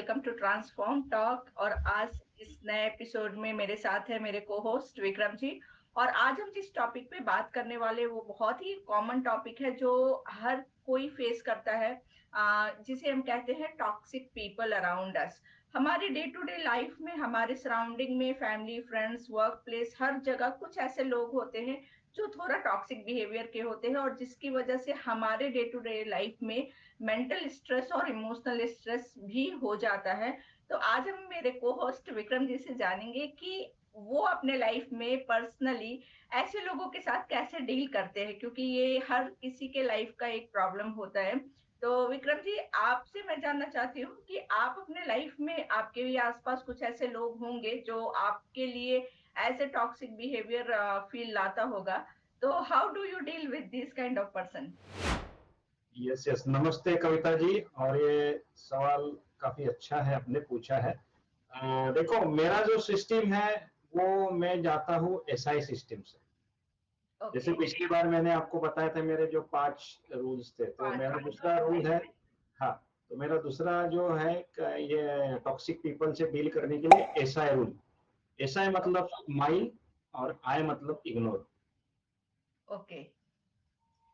Welcome to transform talk. और आज इस नए एपिसोड में मेरे साथ है मेरे को होस्ट विक्रम जी। और आज हम जिस टॉपिक पे बात करने वाले वो बहुत ही कॉमन टॉपिक है जो हर कोई फेस करता है, जिसे हम कहते हैं टॉक्सिक पीपल अराउंड अस। हमारे डे टू डे लाइफ में, हमारे सराउंडिंग में, फैमिली, फ्रेंड्स, वर्क प्लेस, हर जगह कुछ ऐसे लोग होते हैं जो थोड़ा टॉक्सिक बिहेवियर के होते हैं और जिसकी वजह से हमारे डे टू डे लाइफ में मेंटल स्ट्रेस और इमोशनल स्ट्रेस भी हो जाता है। तो आज हम मेरे को होस्ट विक्रम जी से जानेंगे कि वो अपने लाइफ में पर्सनली ऐसे लोगों के साथ कैसे डील करते हैं, क्योंकि ये हर किसी के लाइफ का एक प्रॉब्लम होता है। तो विक्रम जी, आपसे मैं जानना चाहती हूँ कि आप अपने लाइफ में, आपके भी आसपास कुछ ऐसे लोग होंगे जो आपके लिए as a toxic behaviour feel लाता होगा। तो how do you deal with this kind of person? Yes yes, नमस्ते कविता जी। और ये सवाल काफी अच्छा है, आपने पूछा है। देखो, मेरा जो सिस्टम है वो मैं जाता हूँ एसआई सिस्टम से। जैसे ओके। पिछली बार मैंने आपको बताया था मेरे जो 5 रूल्स थे, तो पांच मेरा रूल्स दूसरा होते रूल हैं। है। हाँ, तो मेरा दूसरा जो है ये टॉक्सिक पीपल से डील करने के लिए एसआई रूल। एसआई मतलब स्माइल और आई मतलब इग्नोर। ओके।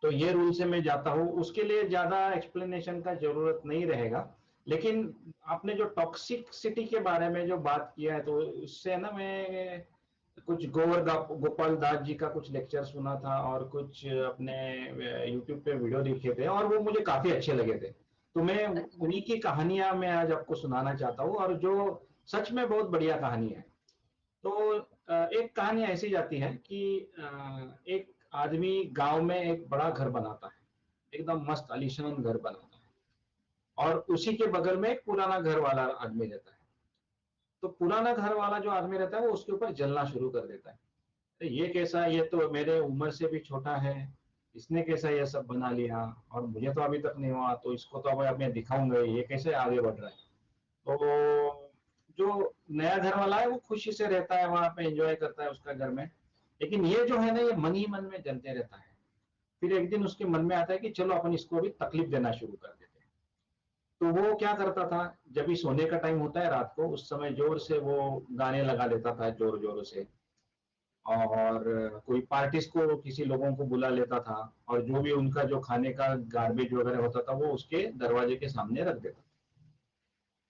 तो ये रूल से मैं जाता हूँ, उसके लिए ज्यादा एक्सप्लेनेशन का जरूरत नहीं रहेगा। लेकिन आपने जो टॉक्सिसिटी के बारे में जो बात किया है, तो उससे ना मैं कुछ गोपाल दास जी का कुछ लेक्चर सुना था और कुछ अपने यूट्यूब पे वीडियो देखे थे और वो मुझे काफी अच्छे लगे थे। तो मैं अच्छा। उन्हीं की कहानियां मैं आज आपको सुनाना चाहता हूँ, और जो सच में बहुत बढ़िया कहानी है। तो एक कहानी ऐसी जाती है कि एक आदमी गांव में एक बड़ा घर बनाता है, एकदम मस्त आलीशान घर बनाता है, और उसी के बगल में एक पुराना घर वाला आदमी रहता है। तो पुराना घर वाला जो आदमी रहता है वो उसके ऊपर जलना शुरू कर देता है। तो ये कैसा, ये तो मेरे उम्र से भी छोटा है, इसने कैसा ये सब बना लिया, और मुझे तो अभी तक नहीं हुआ, तो इसको तो अब मैं दिखाऊंगा ये कैसे आगे बढ़ रहा है। तो जो नया घर वाला है वो खुशी से रहता है, वहां पे एंजॉय करता है उसका घर में। लेकिन ये जो है ना, ये मन ही मन में जलते रहता है। फिर एक दिन उसके मन में आता है कि चलो अपन इसको भी तकलीफ देना शुरू कर देते हैं। तो वो क्या करता था, जब भी सोने का टाइम होता है रात को, उस समय जोर से वो गाने लगा देता था, जोर जोर से। और कोई पार्टीज को किसी लोगों को बुला लेता था, और जो भी उनका जो खाने का गार्बेज वगैरह होता था वो उसके दरवाजे के सामने रख देता।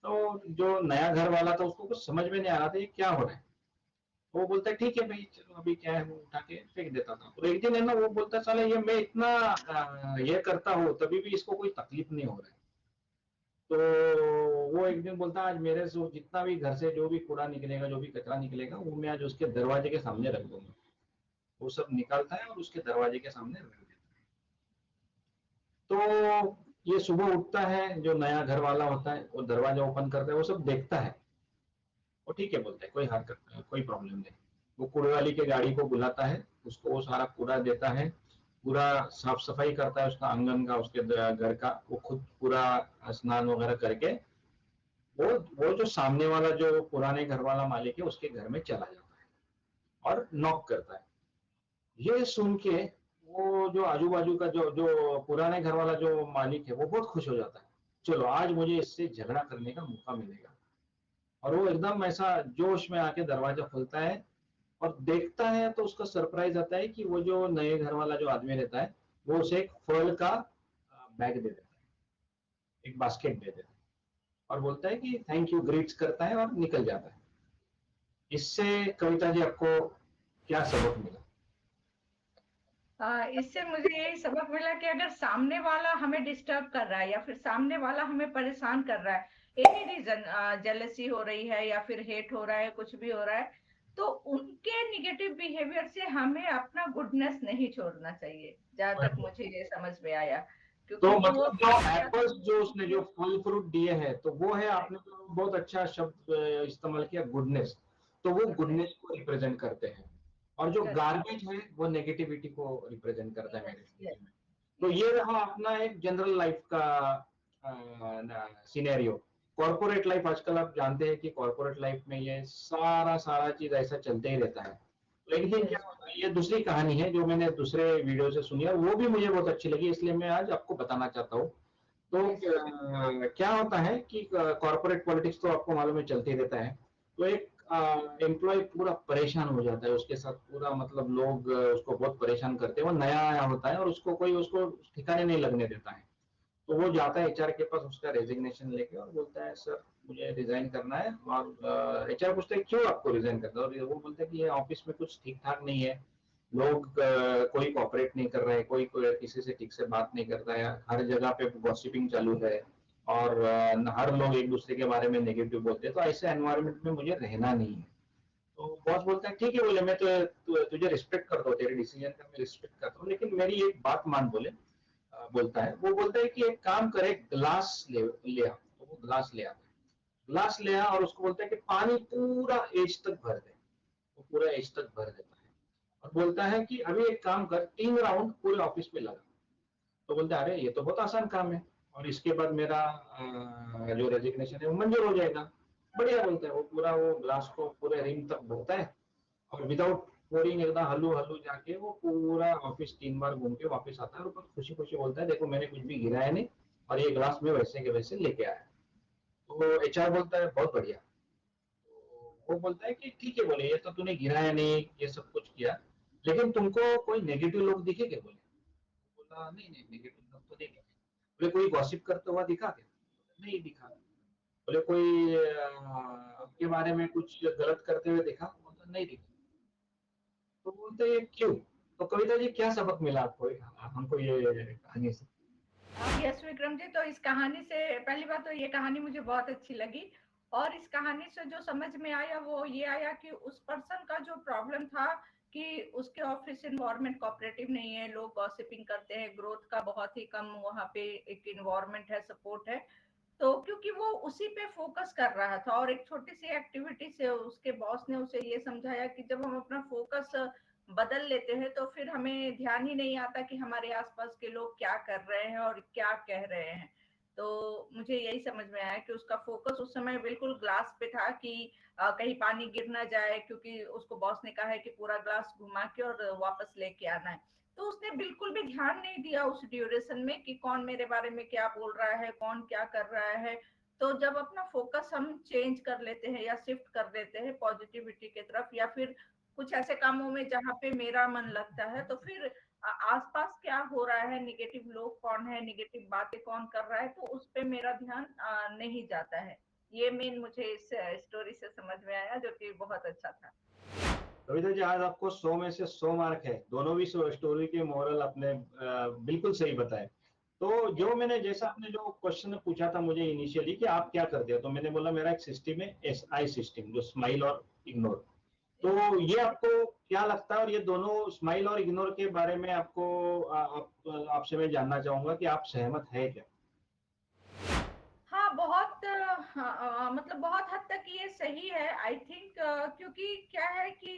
तो जो नया घर वाला था उसको कुछ समझ में नहीं आ रहा था ये क्या हो रहा है। वो बोलता है ठीक है भाई, चलो अभी क्या है, वो उठा के फेंक देता था। और एक दिन है ना, वो बोलता है साला ये मैं इतना ये करता हूँ तभी भी इसको कोई तकलीफ नहीं हो रहा है। तो वो एक दिन बोलता है आज मेरे से जितना भी घर से जो भी कूड़ा निकलेगा, जो भी कचरा निकलेगा, वो मैं आज उसके दरवाजे के सामने रख दूंगा। वो सब निकालता है और उसके दरवाजे के सामने रख देता है। तो ये सुबह उठता है, जो नया घर वाला होता है वो दरवाजा ओपन करता है, वो सब देखता है। वो ठीक है बोलता है, कोई हरकत, कोई प्रॉब्लम नहीं। वो कूड़े वाली के गाड़ी को बुलाता है, उसको वो सारा कूड़ा देता है, पूरा साफ सफाई करता है उसका आंगन का, उसके घर का। वो खुद पूरा स्नान वगैरह करके वो जो सामने वाला जो पुराने घर वाला मालिक है उसके घर में चला जाता है और नॉक करता है। ये सुन के वो जो आजू बाजू का जो जो पुराने घर वाला जो मालिक है वो बहुत खुश हो जाता है। चलो आज मुझे इससे झगड़ा करने का मौका मिलेगा। और वो एकदम ऐसा जोश में आके दरवाजा खोलता है और देखता है, तो उसका सरप्राइज आता है कि वो जो नए घर वाला जो आदमी रहता है वो उसे एक फल का बैग दे देता है, एक बास्केट दे देता है, और बोलता है कि थैंक यू, ग्रीट्स करता है और निकल जाता है। इससे कविता जी आपको क्या सबक मिला? इससे मुझे यही सबक मिला कि अगर सामने वाला हमें डिस्टर्ब कर रहा है या फिर सामने वाला हमें परेशान कर रहा है, एनी रीजन, जेलसी हो रही है या फिर हेट हो रहा है, कुछ भी हो रहा है, तो उनके निगेटिव बिहेवियर से हमें अपना गुडनेस नहीं छोड़ना चाहिए, जहां तक मुझे ये समझ में आया। तो क्योंकि वो मतलब जो या एप्पल्स जो उसने जो तो फल फ्रूट दिए हैं, तो वो है, आपने तो बहुत अच्छा शब्द इस्तेमाल किया, गुडनेस। तो वो गुडनेस। गुडनेस को रिप्रेजेंट करते हैं, और जो करेक्ट। गार्बेज है वो नेगेटिविटी को रिप्रेजेंट करता है मेरे यस, यस, नजरिए में। तो यस। ये रहा अपना एक जनरल लाइफ का सिनेरियो। कॉर्पोरेट लाइफ, आजकल आप जानते हैं कि कॉर्पोरेट लाइफ में ये सारा सारा चीज ऐसा चलते ही रहता है। तो एक दिन क्या यस। होता है, ये दूसरी कहानी है जो मैंने दूसरे वीडियो से सुनी और वो भी मुझे बहुत अच्छी लगी, इसलिए मैं आज आपको बताना चाहता हूँ। तो यस। क्या होता है कि कॉर्पोरेट पॉलिटिक्स तो आपको मालूम है चलते रहता है। तो एक एम्प्लॉय पूरा परेशान हो जाता है उसके साथ, पूरा मतलब लोग उसको बहुत परेशान करते हैं। वो नया आया होता है और उसको कोई उसको ठिकाने नहीं लगने देता है। तो वो जाता है एचआर के पास उसका रेजिग्नेशन लेके और बोलता है सर मुझे रिजाइन करना है। और एचआर पूछते हैं क्यों आपको रिजाइन करना है, और वो बोलता है कि ये ऑफिस में कुछ ठीक ठाक नहीं है। लोग कोई कोऑपरेट नहीं कर रहे हैं, कोई किसी से ठीक से बात नहीं कर रहा है, हर जगह पे गॉसिपिंग चालू है और हर लोग एक दूसरे के बारे में नेगेटिव बोलते हैं। तो ऐसे एनवायरनमेंट में मुझे रहना नहीं है। तो बॉस बोलता है ठीक है, बोले मैं तो तुझे रिस्पेक्ट करता हूँ, तेरे डिसीजन का मैं रिस्पेक्ट करता हूँ, लेकिन मेरी एक बात मान। बोले बोलता है, वो बोलता है कि एक काम करे, ग्लास ले आ। तो वो ग्लास ले आता है, ग्लास ले आ और उसको बोलता है कि पानी पूरा एज तक भर दे। वो पूरा एज तक भर देता है और बोलता है कि अभी एक काम कर, 3 राउंड पूरे ऑफिस में लगा। तो बोलता है अरे ये तो बहुत आसान काम है और इसके बाद मेरा जो रेजिग्नेशन है वो मंजूर हो जाएगा। बढ़िया, बोलता है। वो पूरा वो ग्लास को पूरे रिम तक भरता है और विदाउट पोरिंग एकदम हल्लू हल्लू जाके वो पूरा ऑफिस 3 बार घूम के वापस आता है और बहुत खुशी खुशी बोलता है देखो मैंने कुछ भी गिराया नहीं और ये ग्लास में वैसे के वैसे लेके आया। तो एचआर बोलता है बहुत बढ़िया। तो वो बोलता है कि ठीक है, बोले ये तो तूने गिराया नहीं, ये सब कुछ किया, लेकिन तुमको कोई नेगेटिव लोग दिखे क्या? बोले। बोला नहीं नहीं, नेगेटिव लोग तो नहीं दिखे। बोले कोई गॉसिप करते हुआ दिखा क्या? नहीं दिखा। बोले कोई आपके बारे में कुछ गलत करते हुए दिखा? बोला नहीं दिखा। तो बोलते ये क्यों? तो कविता जी क्या सबक मिला आपको हमको ये कहानी से? यस विक्रम जी, तो इस कहानी से पहली बात तो ये कहानी मुझे बहुत अच्छी लगी। और इस कहानी से जो समझ में आया वो ये आया कि उस पर्सन का जो प्रॉब्लम था कि उसके ऑफिस इन्वायरमेंट कोऑपरेटिव नहीं है, लोग गॉसिपिंग करते हैं, ग्रोथ का बहुत ही कम वहाँ पे एक इन्वायरमेंट है, सपोर्ट है। तो क्योंकि वो उसी पे फोकस कर रहा था और एक छोटी सी एक्टिविटी से उसके बॉस ने उसे ये समझाया कि जब हम अपना फोकस बदल लेते हैं तो फिर हमें ध्यान ही नहीं आता कि हमारे आसपास के लोग क्या कर रहे हैं और क्या कह रहे हैं। तो मुझे यही समझ में आया कि उसका फोकस उस समय बिल्कुल ग्लास पे था कि कहीं पानी गिर ना जाए, क्योंकि उसको बॉस ने कहा है कि पूरा ग्लास घुमा के और वापस लेके आना है। तो उसने बिल्कुल भी ध्यान नहीं दिया उस ड्यूरेशन में कि कौन मेरे बारे में क्या बोल रहा है, कौन क्या कर रहा है। तो जब अपना फोकस हम चेंज कर लेते हैं या शिफ्ट कर देते हैं पॉजिटिविटी की तरफ, या फिर कुछ ऐसे कामों में जहाँ पे मेरा मन लगता है, तो फिर आसपास क्या हो रहा है, नेगेटिव लोग कौन है, नेगेटिव बातें कौन कर रहा है, तो उस पे मेरा ध्यान नहीं जाता है। ये मेन मुझे इस स्टोरी से समझ में आया, जो कि बहुत अच्छा था। कविता जी आज आपको 100 में से 100 मार्क है, दोनों भी स्टोरी के मोरल अपने बिल्कुल सही बताए। तो जो मैंने जैसा आपने जो क्वेश्चन पूछा था मुझे इनिशियली कि आप क्या करते हो, तो मैंने बोला मेरा एक सिस्टम है SI सिस्टम, जो स्माइल और इग्नोर। तो ये आपको क्या लगता है, और ये दोनों स्माइल और इग्नोर के बारे में आपको आपसे मैं जानना चाहूंगा कि आप सहमत है क्या? हाँ, बहुत मतलब बहुत हद तक ये सही है, आई थिंक। क्योंकि क्या है कि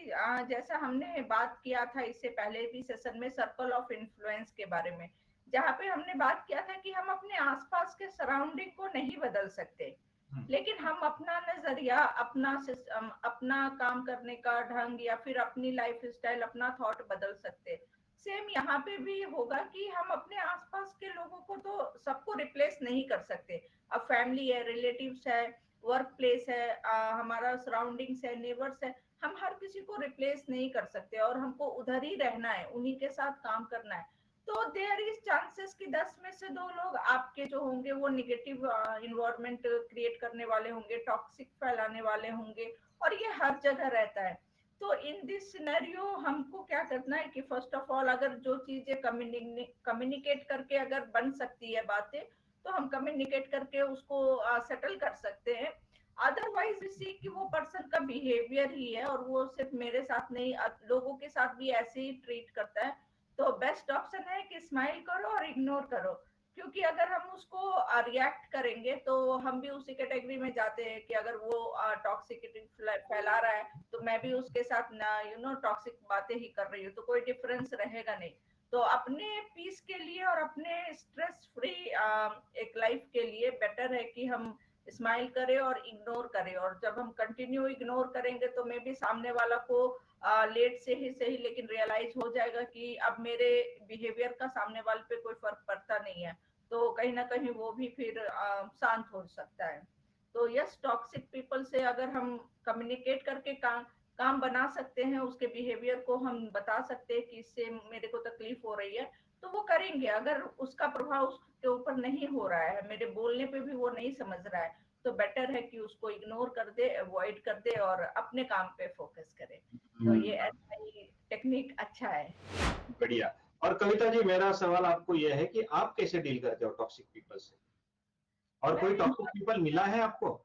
जैसा हमने बात किया था इससे पहले भी सेशन में, सर्कल ऑफ इन्फ्लुएंस के बारे में, जहाँ पे हमने बात किया था कि हम अपने आसपास के सराउंडिंग को नहीं बदल सकते, हम्म, लेकिन हम अपना नजरिया, अपना सिस्टम, अपना काम करने का ढंग, या फिर अपनी लाइफ स्टाइल, अपना थॉट बदल सकते। सेम यहाँ पे भी होगा कि हम अपने आसपास के लोगों को तो सबको रिप्लेस नहीं कर सकते। अब फैमिली है, रिलेटिव्स है, वर्क प्लेस है, हमारा सराउंडिंग्स है, नेबर्स है, हम हर किसी को रिप्लेस नहीं कर सकते और हमको उधर ही रहना है, उन्हीं के साथ काम करना है। तो देयर इज चांसेस कि 10 में से 2 लोग आपके जो होंगे वो निगेटिव इन्वायरमेंट क्रिएट करने वाले होंगे, टॉक्सिक फैलाने वाले होंगे, और ये हर जगह रहता है। तो इन दिस सिनेरियो हमको क्या करना है कि फर्स्ट ऑफ ऑल, अगर जो चीजें कम्युनिकेट करके अगर बन सकती है बातें, तो हम कम्युनिकेट करके उसको सेटल कर सकते हैं। अदरवाइज इसी कि वो पर्सन का बिहेवियर ही है और वो सिर्फ मेरे साथ नहीं, लोगों के साथ भी ऐसे ही ट्रीट करता है, तो बेस्ट ऑप्शन है कि स्माइल करो और इग्नोर करो। क्योंकि अगर हम उसको रिएक्ट करेंगे तो हम भी उसी कैटेगरी में जाते हैं कि अगर वो टॉक्सिसिटी फैला रहा है तो मैं भी उसके साथ टॉक्सिक बातें ही कर रही हूँ, तो कोई डिफरेंस रहेगा नहीं। तो अपने पीस के लिए और अपने स्ट्रेस फ्री एक लाइफ के लिए बेटर है कि हम स्माइल करें और इग्नोर करें। और जब हम कंटिन्यू इग्नोर करेंगे तो मे भी सामने वाला को लेट से ही सही, लेकिन रियलाइज हो जाएगा कि अब मेरे बिहेवियर का सामने वाले पे कोई फर्क पड़ता नहीं है। तो कहीं ना कहीं वो भी फिर शांत हो सकता है। तो यस, टॉक्सिक पीपल से अगर हम कम्युनिकेट करके काम बना सकते हैं, उसके बिहेवियर को हम बता सकते हैं कि इससे मेरे को तकलीफ हो रही है, तो वो करेंगे। अगर उसका प्रभाव उसके ऊपर नहीं हो रहा है, मेरे बोलने पे भी वो नहीं समझ रहा है, तो बेटर है कि उसको इग्नोर कर दे, अवॉइड कर दे और अपने काम पे फोकस करे। तो ये हम्म, ऐसा ही टेक्निक अच्छा है। बढ़िया। और कविता जी, मेरा सवाल आपको यह है कि आप कैसे डील करते हो टॉक्सिक पीपल से, और मैं कोई भी टॉक्सिक पीपल मिला है आपको?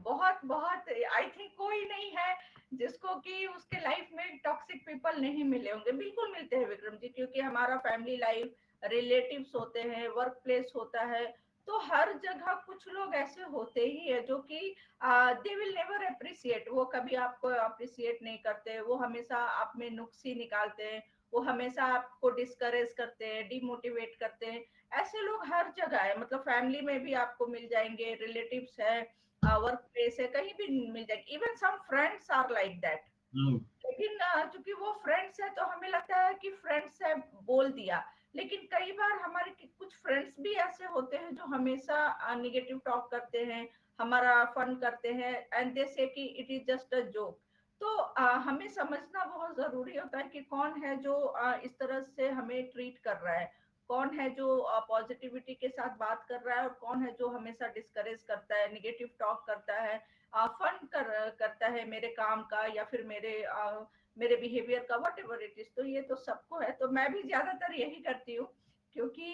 बहुत बहुत आई थिंक कोई नहीं है जिसको कि उसके लाइफ में टॉक्सिक पीपल नहीं मिले होंगे। बिल्कुल मिलते हैं विक्रम जी, क्योंकि हमारा फैमिली लाइफ, रिलेटिव्स होते हैं, वर्क प्लेस होता है, तो हर जगह कुछ लोग ऐसे होते ही है जो कि दे विल नेवर अप्रिशिएट। वो कभी आपको अप्रिशिएट नहीं करते, वो हमेशा आप में नुक्स ही निकालते हैं, वो हमेशा आपको डिस्करेज करते हैं, डिमोटिवेट करते हैं। ऐसे लोग हर जगह है, मतलब फैमिली में भी आपको मिल जाएंगे, रिलेटिव्स है, वर्क प्लेस है, कहीं भी मिल जाएगी। Even some friends are like that. Hmm, लेकिन चूंकि वो फ्रेंड्स है तो हमें लगता है कि फ्रेंड्स है, बोल दिया। लेकिन कई बार हमारे कुछ फ्रेंड्स भी ऐसे होते हैं जो हमेशा निगेटिव टॉक करते हैं, हमारा फन करते हैं, एंड दे से कि it is just a joke. तो हमें समझना बहुत जरूरी होता है कि कौन है जो इस तरह से हमें ट्रीट कर रहा है, कौन है जो पॉजिटिविटी के साथ बात कर रहा है, और कौन है जो हमेशा डिस्करेज करता है, निगेटिव टॉक करता है, करता है मेरे काम का या फिर मेरे बिहेवियर का, वट एवर इट इज। तो ये तो सबको है, तो मैं भी ज्यादातर यही करती हूँ, क्योंकि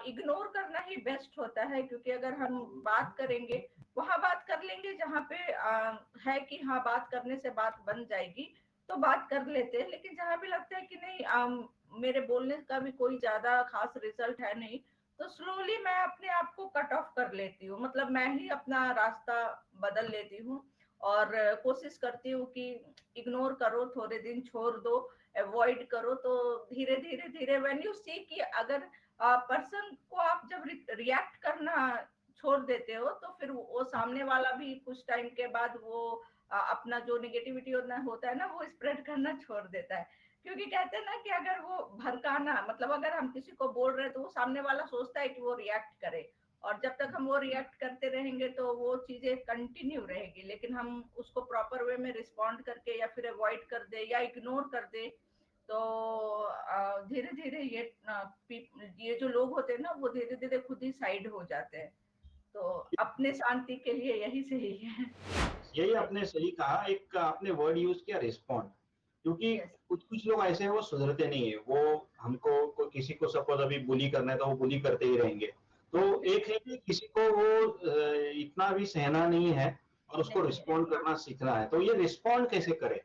इग्नोर करना ही बेस्ट होता है। क्योंकि अगर हम बात करेंगे, वहां बात कर लेंगे जहाँ पे है कि हाँ बात करने से बात बन जाएगी, तो बात कर लेते हैं। लेकिन जहाँ भी लगता है कि नहीं, मेरे बोलने का भी कोई ज्यादा खास रिजल्ट है नहीं, तो स्लोली मैं अपने आप को कट ऑफ कर लेती हूँ, मतलब मैं ही अपना रास्ता बदल लेती हूँ। और कोशिश करती हूँ कि इग्नोर करो, थोड़े दिन छोड़ दो, अवॉइड करो। तो धीरे धीरे धीरे व्हेन यू सी कि अगर पर्सन को आप जब रिएक्ट करना छोड़ देते हो, तो फिर वो सामने वाला भी कुछ टाइम के बाद वो अपना जो निगेटिविटी होता है ना, वो स्प्रेड करना छोड़ देता है। क्योंकि कहते हैं ना कि अगर वो भड़काना, मतलब अगर हम किसी को बोल रहे हैं तो वो सामने वाला सोचता है कि वो रिएक्ट करे, और जब तक हम वो रिएक्ट करते रहेंगे तो वो चीजें कंटिन्यू रहेगी। लेकिन हम उसको प्रॉपर वे में रिस्पॉन्ड करके या फिर अवॉइड कर दे या इग्नोर कर दे, तो धीरे धीरे ये जो लोग होते हैं ना, वो धीरे धीरे खुद ही साइड हो जाते हैं। तो अपने शांति के लिए यही सही है। यही आपने सही कहा, एक आपने वर्ड यूज किया, रिस्पॉन्ड। क्योंकि यस। कुछ कुछ लोग ऐसे हैं, वो सुधरते नहीं है, वो हमको किसी को सपोज अभी बुली करना है तो वो बुली करते ही रहेंगे। तो एक है कि किसी को वो इतना भी सहना नहीं है और उसको नहीं है। रिस्पॉन्ड करना सीखना है। तो ये रिस्पॉन्ड कैसे करें?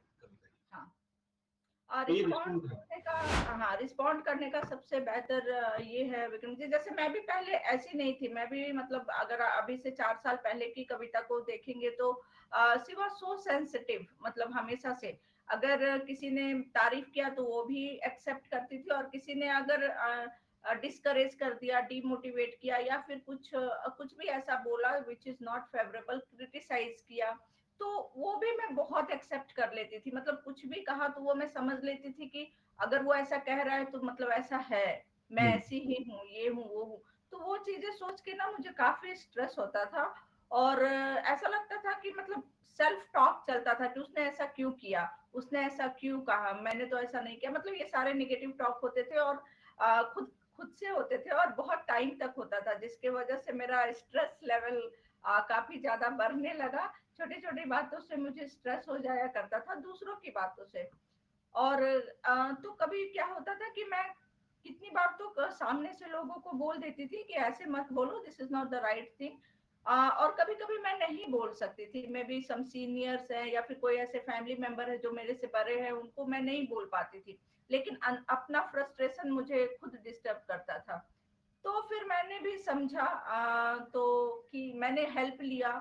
हाँ, तो ये रिस्पॉन्ड रिस्पॉन्ड करने का, हाँ रिस्पॉन्ड करने का सबसे बेहतर ये है विक्रम जी, जैसे मैं भी पहले ऐसी नहीं थी। मैं भी मतलब अगर अभी से 4 साल पहले की कविता को देखेंगे तो शी वाज सो सेंसिटिव, मतलब हमेशा से अगर किसी ने तारीफ किया तो वो भी एक्सेप्ट करती थी, और किसी ने अगर डिस्करेज कर दिया, डिमोटिवेट किया, या फिर कुछ भी ऐसा बोला which is not favourable, criticise किया, तो वो भी मैं बहुत एक्सेप्ट कर लेती थी। मतलब कुछ भी कहा तो वो मैं समझ लेती थी कि अगर वो ऐसा कह रहा है तो मतलब ऐसा है, मैं हम्म, ऐसी ही हूँ, ये हूँ, वो हूँ। तो वो चीजें सोच के ना मुझे काफी स्ट्रेस होता था, और ऐसा लगता था कि मतलब सेल्फ टॉक चलता था कि उसने ऐसा क्यों किया, उसने ऐसा क्यों कहा, मैंने तो ऐसा नहीं किया। मतलब ये सारे निगेटिव टॉक होते थे, और खुद खुद से होते थे, और बहुत टाइम तक होता था, जिसके वजह से मेरा स्ट्रेस लेवल काफी ज्यादा बढ़ने लगा। छोटी छोटी बातों से मुझे स्ट्रेस हो जाया करता था, दूसरों की बातों से। और तो कभी क्या होता था कि मैं कितनी बार तो सामने से लोगों को बोल देती थी कि ऐसे मत बोलो, this is not the right thing. और कभी कभी मैं नहीं बोल सकती थी, मे बी सम सीनियर्स हैं या फिर कोई ऐसे फैमिली मेंबर है जो मेरे से बड़े हैं, उनको मैं नहीं बोल पाती थी। लेकिन अपना फ्रस्ट्रेशन मुझे खुद डिस्टर्ब करता था। तो फिर मैंने भी समझा, तो कि मैंने हेल्प लिया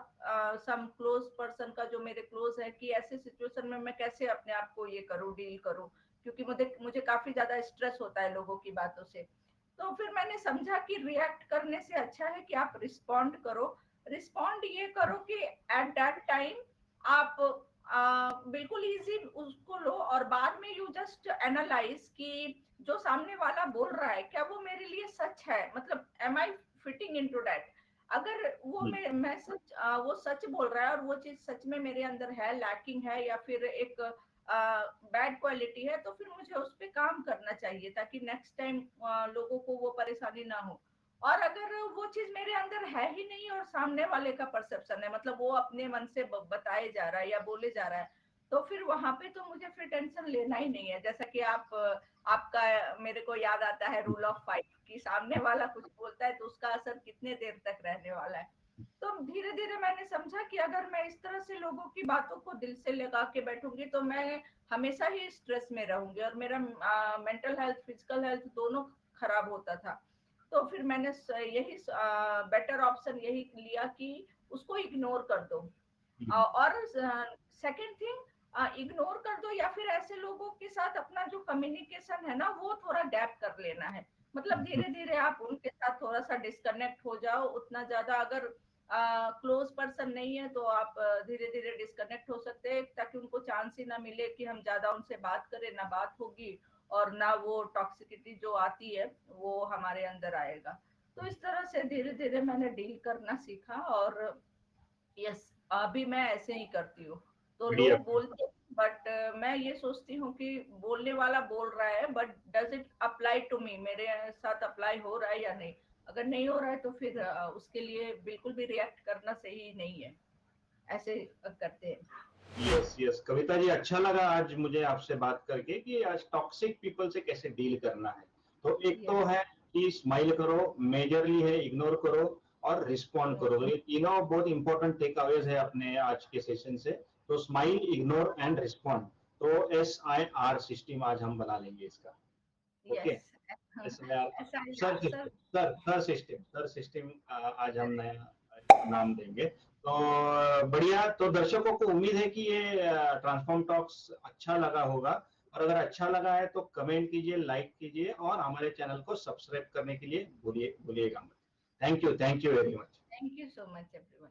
सम क्लोज पर्सन का, जो मेरे क्लोज है, कि ऐसे सिचुएशन में मैं कैसे अपने आप को ये करूँ, डील करूँ, क्योंकि मुझे मुझे काफी ज्यादा स्ट्रेस होता है लोगों की बातों से। तो फिर मैंने समझा कि रिएक्ट करने से अच्छा है कि आप रिस्पॉन्ड करो। रिस्पॉन्ड ये करो कि एट दैट टाइम आप बिल्कुल इजी उसको लो, और बाद में यू जस्ट एनालाइज कि जो सामने वाला बोल रहा है क्या वो मेरे लिए सच है, मतलब am I fitting into that? अगर वो मैं सच वो सच बोल रहा है और वो चीज सच में मेरे अंदर है, लैकिंग है, या फिर एक बैड क्वालिटी है, तो फिर मुझे उस पर काम करना चाहिए ताकि नेक्स्ट टाइम लोगों को वो परेशानी ना हो। और अगर वो चीज मेरे अंदर है ही नहीं और सामने वाले का परसेप्शन है, मतलब वो अपने मन से बताए जा रहा है या बोले जा रहा है, तो फिर वहां पे तो मुझे फिर टेंशन लेना ही नहीं है। जैसा कि आपका मेरे को याद आता है रूल ऑफ 5, कि सामने वाला कुछ बोलता है तो उसका असर कितने देर तक रहने वाला है। तो धीरे धीरे मैंने समझा कि अगर मैं इस तरह से लोगों की बातों को दिल से लगा के बैठूंगी तो मैं हमेशा ही स्ट्रेस में रहूंगी और मेरा मेंटल हेल्थ, फिजिकल हेल्थ दोनों खराब होता था। तो फिर मैंने यही बेटर ऑप्शन यही लिया कि उसको इग्नोर कर दो। और सेकंड थिंग, इग्नोर कर दो या फिर ऐसे लोगों के साथ अपना जो कम्युनिकेशन है ना वो थोड़ा गैप कर लेना है। मतलब धीरे धीरे आप उनके साथ थोड़ा सा डिस्कनेक्ट हो जाओ। उतना ज्यादा अगर क्लोज पर्सन नहीं है तो आप धीरे धीरे डिस्कनेक्ट हो सकते हैं, ताकि उनको चांस ही ना मिले कि हम ज्यादा उनसे बात करें, ना बात होगी और ना वो टॉक्सिसिटी जो आती है वो हमारे अंदर आएगा। तो इस तरह से धीरे धीरे मैंने डील करना सीखा। और यस, अभी मैं ऐसे ही करती हूँ। तो बढ़िया। लोग बोलते हैं, बट मैं ये सोचती हूँ कि बोलने वाला बोल रहा है, but does it apply to me, मेरे साथ अप्लाई हो रहा है या नहीं? अगर नहीं हो रहा है तो फिर उसके लिए बिल्कुल भी रिएक्ट करना सही नहीं है। ऐसे करते हैं। यस यस कविता जी, अच्छा लगा आज मुझे आपसे बात करके कि आज टॉक्सिक पीपल से कैसे डील करना है। तो एक तो यस। है कि स्माइल करो, मेजरली है इग्नोर करो और रिस्पॉन्ड करो। तो ये तीनों बहुत इंपॉर्टेंट टेक अवेज है अपने आज के सेशन से। तो स्माइल, इग्नोर एंड रिस्पॉन्ड, तो SIR सिस्टम आज हम बना लेंगे इसका। ओके। यस। SIR ऐसा sir sir. System, sir system आज हम नया नाम देंगे। तो बढ़िया। तो दर्शकों को उम्मीद है कि ये ट्रांसफॉर्म टॉक्स अच्छा लगा होगा, और अगर अच्छा लगा है तो कमेंट कीजिए, लाइक कीजिए और हमारे चैनल को सब्सक्राइब करने के लिए भूलिएगा मत। Thank you very much. Thank you so much everyone.